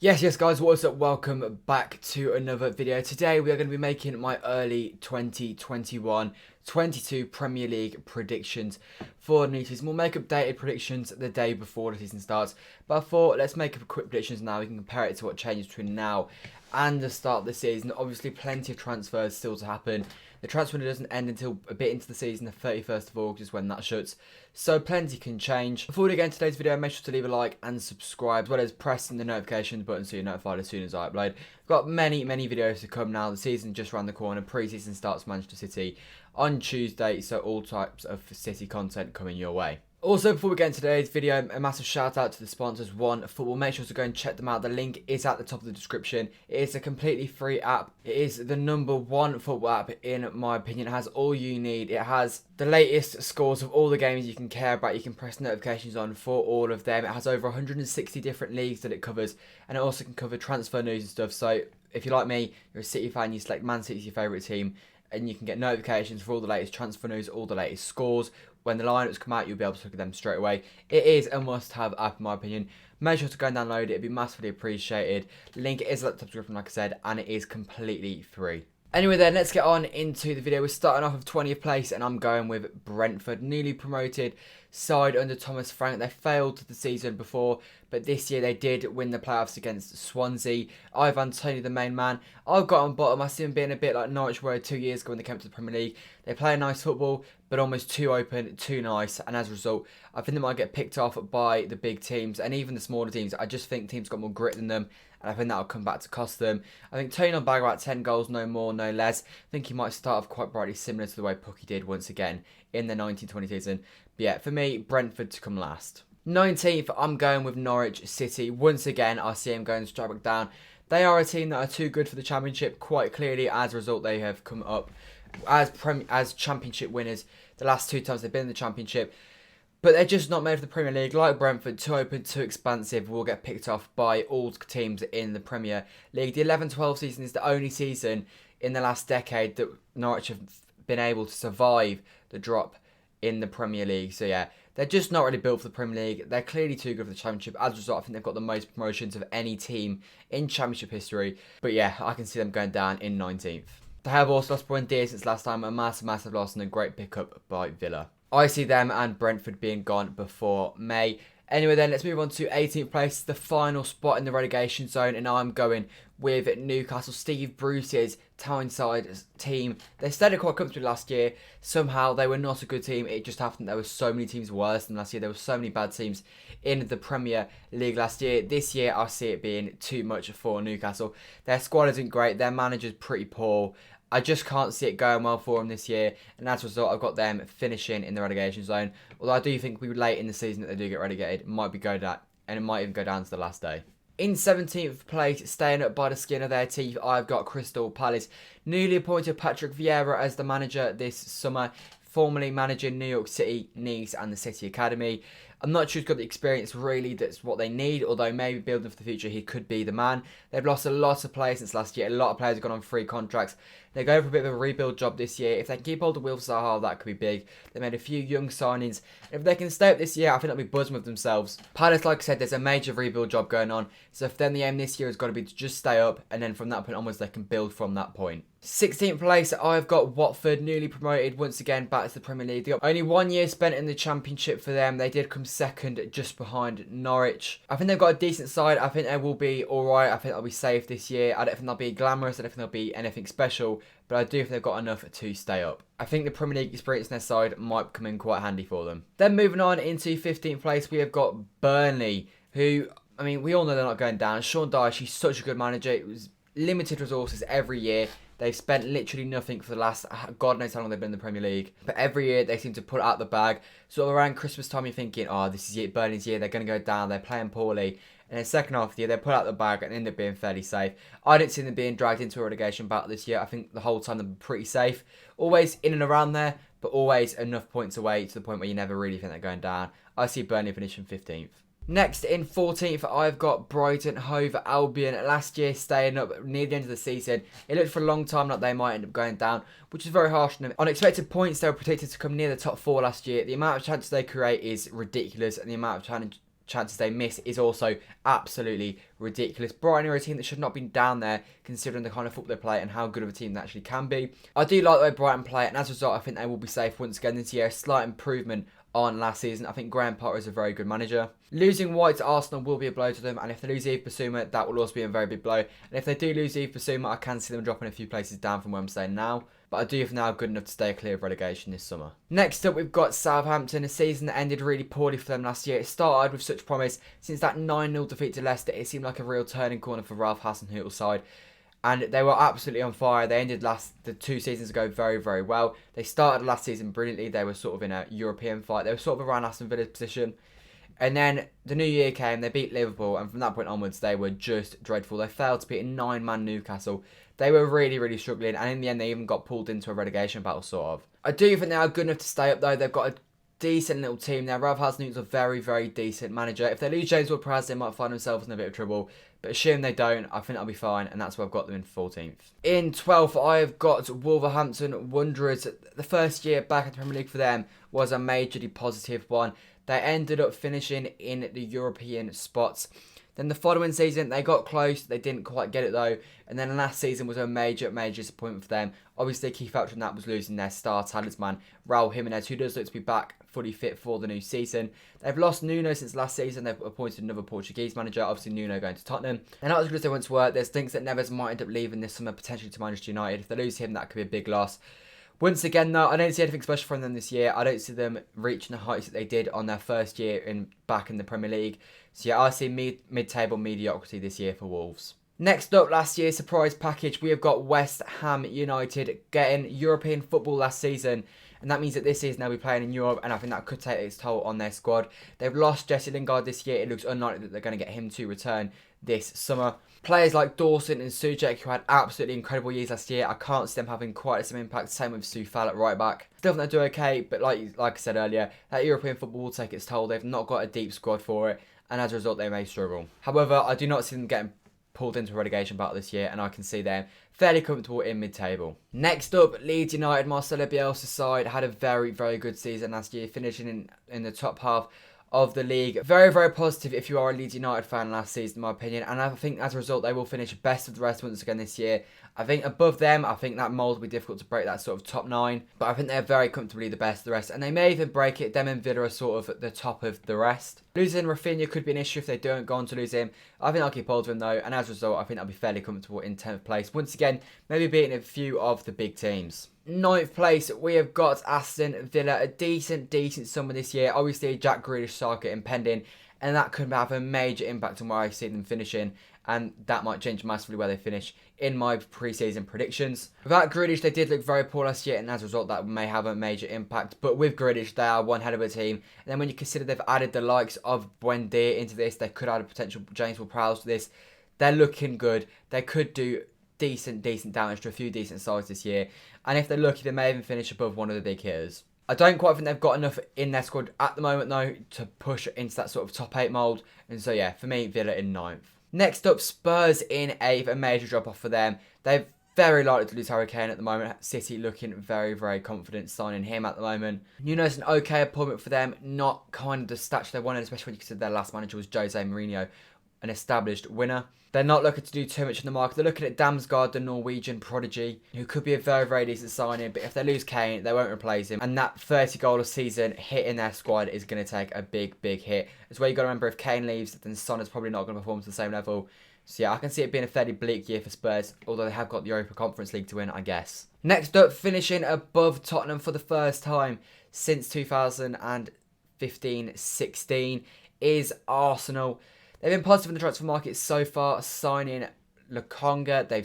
Yes guys, what's up? Welcome back to another video. Today we are going to be making my early 2021-22 Premier League predictions for the new season. We'll make updated predictions the day before the season starts, but I thought let's make up quick predictions now. We can compare it to what changes between now and the start of the season. Obviously plenty of transfers still to happen. The transfer window doesn't end until a bit into the season, the 31st of August is when that shuts. So plenty can change. Before we get into today's video, make sure to leave a like and subscribe, as well as pressing the notifications button so you're notified as soon as I upload. We've got many videos to come now. The season just around the corner. Pre-season starts for Manchester City on Tuesday, so all types of City content coming your way. Also, before we get into today's video, a massive shout out to the sponsors, One Football. Make sure to go and check them out. The link is at the top of the description. It is a completely free app. It is the #1 football app in my opinion. It has all you need. It has the latest scores of all the games you can care about. You can press notifications on for all of them. It has over 160 different leagues that it covers, and it also can cover transfer news and stuff. So if you're like me, you're a City fan, you select Man City as your favourite team, and you can get notifications for all the latest transfer news, all the latest scores. When the lineups come out, you'll be able to look at them straight away. It is a must-have app, in my opinion. Make sure to go and download it. It'd be massively appreciated. Link is at the top of the description, like I said, and it is completely free. Anyway then, let's get on into the video. We're starting off with 20th place, and I'm going with Brentford. Newly promoted side under Thomas Frank. They failed the season before, but this year they did win the playoffs against Swansea. Ivan Toney, the main man. I've got on bottom. I see them being a bit like Norwich were 2 years ago when they came to the Premier League. They play nice football, but almost too open, too nice, and as a result, I think they might get picked off by the big teams and even the smaller teams. I just think teams got more grit than them, and I think that'll come back to cost them. I think Toney will bag about 10 goals, no more, no less. I think he might start off quite brightly, similar to the way Pukki did once again in the 1920 season. But yeah, for me, Brentford to come last. 19th, I'm going with Norwich City. Once again, I see him going straight back down. They are a team that are too good for the Championship, quite clearly. As a result, they have come up as Championship winners the last 2 times they've been in the Championship. But they're just not made for the Premier League. Like Brentford, too open, too expansive, will get picked off by all teams in the Premier League. The 11-12 season is the only season in the last decade that Norwich have been able to survive the drop in the Premier League. So yeah, they're just not really built for the Premier League. They're clearly too good for the Championship. As a result, I think they've got the most promotions of any team in Championship history. But yeah, I can see them going down in 19th. They have also lost Buendia since last time. A massive loss and a great pickup by Villa. I see them and Brentford being gone before May. Anyway then, let's move on to 18th place, the final spot in the relegation zone, and I'm going with Newcastle. Steve Bruce's Tyneside team. They started quite comfortably last year. Somehow they were not a good team. It just happened there were so many teams worse than last year. There were so many bad teams in the Premier League last year. This year I see it being too much for Newcastle. Their squad isn't great. Their manager's pretty poor. I just can't see it going well for them this year, and as a result, I've got them finishing in the relegation zone. Although I do think we late in the season that they do get relegated, it might be go down, and it might even go down to the last day. In 17th place, staying up by the skin of their teeth, I've got Crystal Palace. Newly appointed Patrick Vieira as the manager this summer, formerly managing New York City, Nice, and the City Academy. I'm not sure he's got the experience really that's what they need, although maybe building for the future he could be the man. They've lost a lot of players since last year. A lot of players have gone on free contracts. They're going for a bit of a rebuild job this year. If they can keep hold of Will Zaha, that could be big. They made a few young signings. If they can stay up this year, I think they'll be buzzing with themselves. Palace, like I said, there's a major rebuild job going on. So for them, the aim this year has got to be to just stay up, and then from that point onwards, they can build from that point. 16th place, I've got Watford, newly promoted once again back to the Premier League. Only 1 year spent in the Championship for them. They did come second, just behind Norwich. I think they've got a decent side. I think they will be alright. I think they'll be safe this year. I don't think they'll be glamorous. I don't think they'll be anything special. But I do think they've got enough to stay up. I think the Premier League experience in their side might come in quite handy for them. Then moving on into 15th place, we have got Burnley, who, I mean, we all know they're not going down. Sean Dyche, he's such a good manager. It was limited resources every year. They've spent literally nothing for the last, God knows how long they've been in the Premier League. But every year they seem to put out the bag. So around Christmas time you're thinking, oh, this is it, Burnley's year, they're going to go down, they're playing poorly. And then second half of the year, they put out the bag and end up being fairly safe. I didn't see them being dragged into a relegation battle this year. I think the whole time they've been pretty safe. Always in and around there, but always enough points away to the point where you never really think they're going down. I see Burnley finishing 15th. Next, in 14th, I've got Brighton Hove Albion. Last year, staying up near the end of the season. It looked for a long time like they might end up going down, which is very harsh on them. On expected points, they were predicted to come near the top 4 last year. The amount of chances they create is ridiculous, and the amount of chances they miss is also absolutely ridiculous. Brighton are a team that should not have been down there considering the kind of football they play and how good of a team they actually can be. I do like the way Brighton play, and as a result I think they will be safe once again this year. A slight improvement on last season. I think Graham Potter is a very good manager. Losing White to Arsenal will be a blow to them, and if they lose Yves Bissouma, that will also be a very big blow. And if they do lose Yves Bissouma, I can see them dropping a few places down from where I'm staying now. But I do think now good enough to stay clear of relegation this summer. Next up, we've got Southampton, a season that ended really poorly for them last year. It started with such promise. Since that 9-0 defeat to Leicester, it seemed like a real turning corner for Ralph Hasenhüttl's side. And they were absolutely on fire. They ended the 2 seasons ago very, very well. They started last season brilliantly. They were sort of in a European fight. They were sort of around Aston Villa's position. And then the new year came, they beat Liverpool, and from that point onwards, they were just dreadful. They failed to beat a 9-man Newcastle. They were really, really struggling, and in the end, they even got pulled into a relegation battle, sort of. I do think they are good enough to stay up, though. They've got a decent little team there. Ralph Hasenhüttl's a very, very decent manager. If they lose James Ward-Prowse, they might find themselves in a bit of trouble. But assuming they don't, I think that'll be fine, and that's why I've got them in 14th. In 12th, I've got Wolverhampton Wanderers. The first year back in the Premier League for them was a majorly positive one. They ended up finishing in the European spots. Then the following season, they got close. They didn't quite get it, though. And then last season was a major, major disappointment for them. Obviously, a key factor in that was losing their star talisman, Raul Jimenez, who does look to be back fully fit for the new season. They've lost Nuno since last season. They've appointed another Portuguese manager, obviously Nuno going to Tottenham. And not as good as they once were. There's things that Neves might end up leaving this summer, potentially to Manchester United. If they lose him, that could be a big loss. Once again, though, I don't see anything special from them this year. I don't see them reaching the heights that they did on their first year back in the Premier League. So yeah, I see mid-table mediocrity this year for Wolves. Next up, last year's surprise package, we have got West Ham United getting European football last season. And that means that this season they'll be playing in Europe, and I think that could take its toll on their squad. They've lost Jesse Lingard this year. It looks unlikely that they're going to get him to return this summer. Players like Dawson and Souček, who had absolutely incredible years last year, I can't see them having quite the same impact. Same with Soufal at right back. Still think they do okay, but like I said earlier, that European football will take its toll. They've not got a deep squad for it, and as a result, they may struggle. However, I do not see them getting pulled into a relegation battle this year, and I can see them fairly comfortable in mid-table. Next up, Leeds United, Marcelo Bielsa's side had a very, very good season last year, finishing in the top half of the league. Very, very positive if you are a Leeds United fan last season, in my opinion, and I think as a result they will finish best of the rest once again this year. I think above them, I think that mould will be difficult to break, that sort of top 9, but I think they're very comfortably the best of the rest, and they may even break it. Them and Villa are sort of at the top of the rest. Losing Rafinha could be an issue if they don't go on to lose him. I think I'll keep hold of him though, and as a result, I think I'll be fairly comfortable in 10th place. Once again, maybe beating a few of the big teams. 9th place, we have got Aston Villa, a decent summer this year. Obviously, Jack Grealish saga impending, and that could have a major impact on where I see them finishing, and that might change massively where they finish in my pre-season predictions. Without Grealish, they did look very poor last year, and as a result, that may have a major impact. But with Grealish, they are one hell of a team. And then when you consider they've added the likes of Buendia into this, they could add a potential James Ward-Prowse to this. They're looking good. They could do decent damage to a few decent sides this year. And if they're lucky, they may even finish above one of the big hitters. I don't quite think they've got enough in their squad at the moment, though, to push into that sort of top 8 mould. And so, yeah, for me, Villa in 9th. Next up, Spurs in 8th, a major drop-off for them. They're very likely to lose Harry Kane at the moment. City looking very, very confident signing him at the moment. Nuno's an okay appointment for them, not kind of the stature they wanted, especially when you consider their last manager was Jose Mourinho, an established winner. They're not looking to do too much in the market. They're looking at Damsgaard, the Norwegian prodigy, who could be a very, very decent signing. But if they lose Kane, they won't replace him. And that 30 goal a season hit in their squad is going to take a big, big hit. As well, you've got to remember, if Kane leaves, then Son is probably not going to perform to the same level. So yeah, I can see it being a fairly bleak year for Spurs, although they have got the Europa Conference League to win, I guess. Next up, finishing above Tottenham for the first time since 2015-16 is Arsenal. They've been positive in the transfer market so far, signing Lokonga. They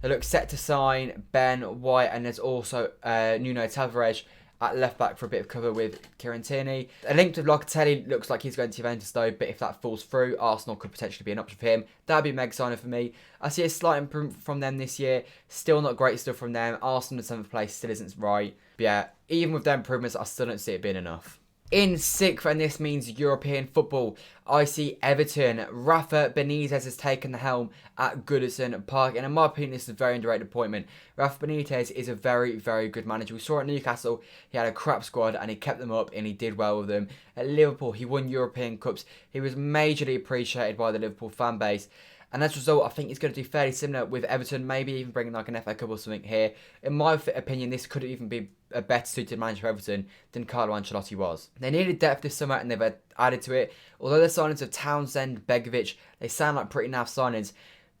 look set to sign Ben White, and there's also Nuno Tavares at left back for a bit of cover with Kieran Tierney. A link with Locatelli looks like he's going to Juventus though, but if that falls through, Arsenal could potentially be an option for him. That'd be a mega signing for me. I see a slight improvement from them this year. Still not great stuff from them. Arsenal in 7th place still isn't right. But yeah, even with their improvements, I still don't see it being enough. In sixth, and this means European football, I see Everton. Rafa Benitez has taken the helm at Goodison Park, and in my opinion, this is a very underrated appointment. Rafa Benitez is a very, very good manager. We saw at Newcastle, he had a crap squad, and he kept them up, and he did well with them. At Liverpool, he won European Cups. He was majorly appreciated by the Liverpool fan base. And as a result, I think he's going to do fairly similar with Everton, maybe even bringing like an FA Cup or something here. In my opinion, this could even be a better suited manager for Everton than Carlo Ancelotti was. They needed depth this summer and they've added to it. Although the signings of Townsend, Begovic, they sound like pretty naff signings.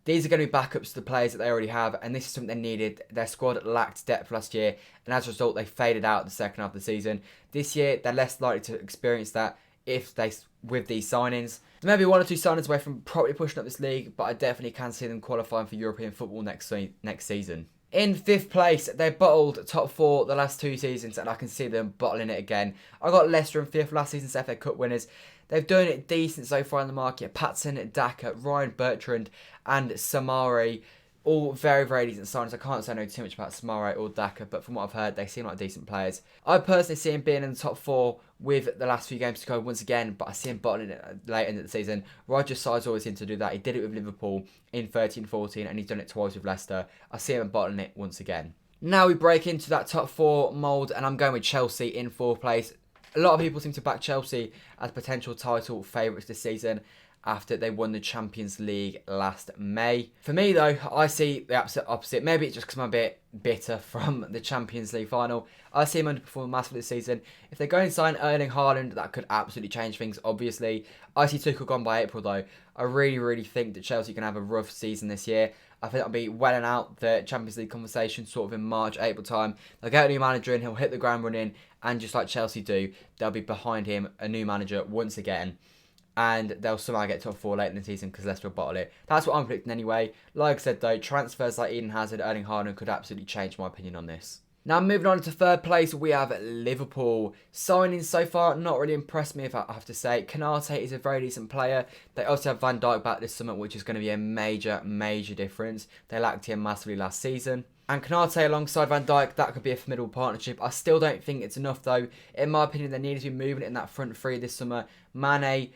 These are going to be backups to the players that they already have, and this is something they needed. Their squad lacked depth last year, and as a result, they faded out the second half of the season. This year, they're less likely to experience that with these signings. Maybe one or two signings away from probably pushing up this league, but I definitely can see them qualifying for European football next season. In fifth place, they bottled top four the last 2 seasons, and I can see them bottling it again. I got Leicester in fifth, last season's FA Cup winners. They've done it decent so far in the market. Patson, Daka, Ryan Bertrand, and Samari. All very, very decent signings. I can't say I know too much about Samare or Daka, but from what I've heard, they seem like decent players. I personally see him being in the top four with the last few games to go once again, but I see him bottling it late in the season. Roger Sides always seems to do that. He did it with Liverpool in 13-14, and he's done it twice with Leicester. I see him bottling it once again. Now we break into that top four mould, and I'm going with Chelsea in fourth place. A lot of people seem to back Chelsea as potential title favourites this season, after they won the Champions League last May. For me though, I see the absolute opposite. Maybe it's just because I'm a bit bitter from the Champions League final. I see him underperform massively this season. If they go and sign Erling Haaland, that could absolutely change things, obviously. I see Tuchel gone by April though. I really, really think that Chelsea can have a rough season this year. I think that'll be well and out the Champions League conversation sort of in March, April time. They'll get a new manager in, he'll hit the ground running, and just like Chelsea do, they'll be behind him, a new manager once again. And they'll somehow get top four late in the season because Leicester will bottle it. That's what I'm predicting anyway. Like I said though, transfers like Eden Hazard, Erling Haaland could absolutely change my opinion on this. Now moving on to third place, we have Liverpool. Signings so far, not really impressed me if I have to say. Konate is a very decent player. They also have Van Dijk back this summer, which is going to be a major, major difference. They lacked him massively last season. And Konate alongside Van Dijk, that could be a formidable partnership. I still don't think it's enough though. In my opinion, they need to be moving in that front three this summer. Mane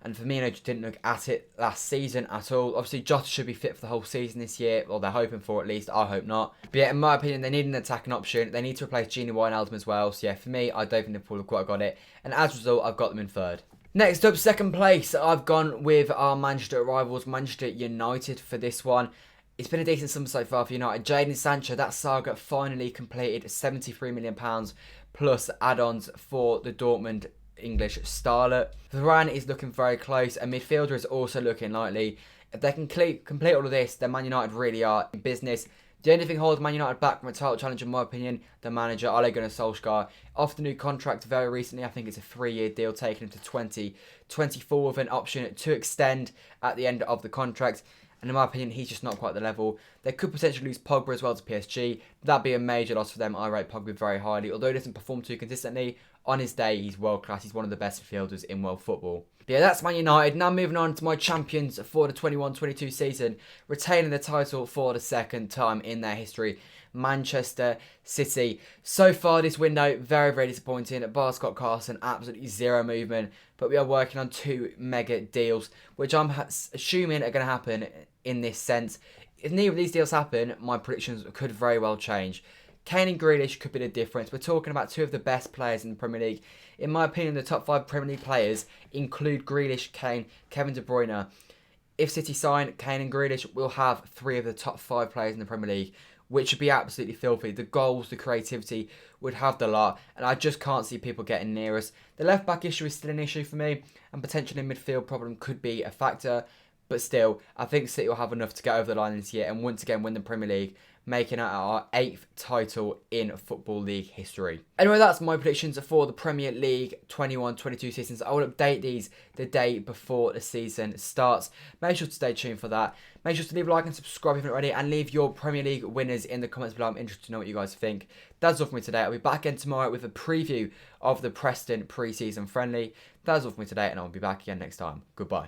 and Firmino just didn't look at it last season at all. Obviously, Jota should be fit for the whole season this year. Well, they're hoping for at least. I hope not. But yeah, in my opinion, they need an attacking option. They need to replace Gini Wijnaldum as well. So yeah, for me, I don't think Liverpool have quite got it. And as a result, I've got them in third. Next up, second place, I've gone with our Manchester rivals, Manchester United, for this one. It's been a decent summer so far for United. Jadon Sancho, that saga finally completed. £73 million plus add-ons for the Dortmund English starlet. Varane is looking very close, and midfielder is also looking likely. If they can complete all of this, then Man United really are in business. The only thing holding Man United back from a title challenge, in my opinion, the manager, Ole Gunnar Solskjaer. Off the new contract very recently, I think it's a 3-year deal taking him to 2024 with an option to extend at the end of the contract. And in my opinion, he's just not quite the level. They could potentially lose Pogba as well to PSG. That'd be a major loss for them. I rate Pogba very highly. Although he doesn't perform too consistently, on his day, he's world class. He's one of the best midfielders in world football. But yeah, that's Man United. Now moving on to my champions for the 21-22 season, retaining the title for the second time in their history, Manchester City. So far this window, very, very disappointing. Bar Scott Carson, absolutely zero movement. But we are working on 2 mega deals, which I'm assuming are going to happen in this sense. If neither of these deals happen, my predictions could very well change. Kane and Grealish could be the difference. We're talking about 2 of the best players in the Premier League. In my opinion, the top 5 Premier League players include Grealish, Kane, Kevin De Bruyne. If City sign Kane and Grealish, we'll have 3 of the top 5 players in the Premier League, which would be absolutely filthy. The goals, the creativity would have the lot, and I just can't see people getting near us. The left-back issue is still an issue for me, and potentially a midfield problem could be a factor. But still, I think City will have enough to get over the line this year and once again win the Premier League, making it our 8th title in Football League history. Anyway, that's my predictions for the Premier League 21-22 seasons. I will update these the day before the season starts. Make sure to stay tuned for that. Make sure to leave a like and subscribe if you're not already, and leave your Premier League winners in the comments below. I'm interested to know what you guys think. That's all for me today. I'll be back again tomorrow with a preview of the Preston pre-season friendly. That's all for me today, and I'll be back again next time. Goodbye.